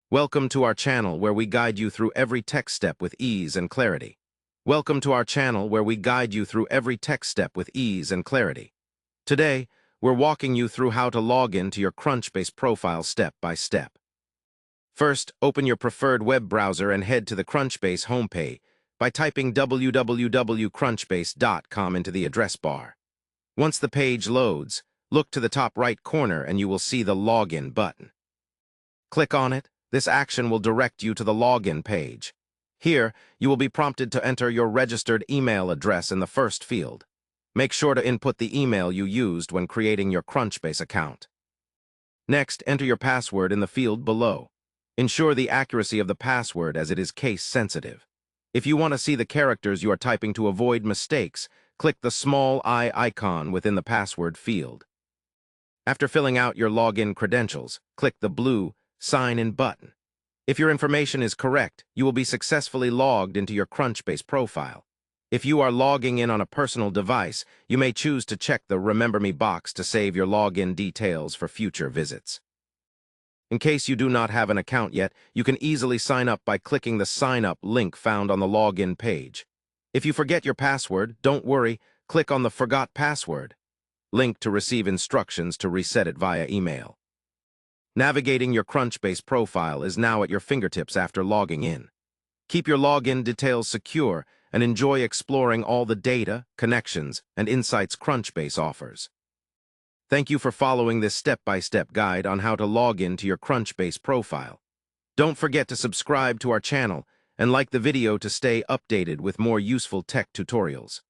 Welcome to our channel where we guide you through every tech step with ease and clarity. Welcome to our channel where we guide you through every tech step with ease and clarity. Today, we're walking you through how to log into your Crunchbase profile step by step. First, open your preferred web browser and head to the Crunchbase homepage by typing www.crunchbase.com into the address bar. Once the page loads, look to the top right corner and you will see the Login button. Click on it. This action will direct you to the login page. Here, you will be prompted to enter your registered email address in the first field. Make sure to input the email you used when creating your Crunchbase account. Next, enter your password in the field below. Ensure the accuracy of the password as it is case-sensitive. If you want to see the characters you are typing to avoid mistakes, click the small I icon within the password field. After filling out your login credentials, click the blue Sign In button. If your information is correct, you will be successfully logged into your Crunchbase profile. If you are logging in on a personal device, you may choose to check the Remember Me box to save your login details for future visits. In case you do not have an account yet, you can easily sign up by clicking the Sign Up link found on the login page. If you forget your password, don't worry, click on the Forgot Password link to receive instructions to reset it via email. Navigating your Crunchbase profile is now at your fingertips after logging in. Keep your login details secure and enjoy exploring all the data, connections, and insights Crunchbase offers. Thank you for following this step-by-step guide on how to log in to your Crunchbase profile. Don't forget to subscribe to our channel and like the video to stay updated with more useful tech tutorials.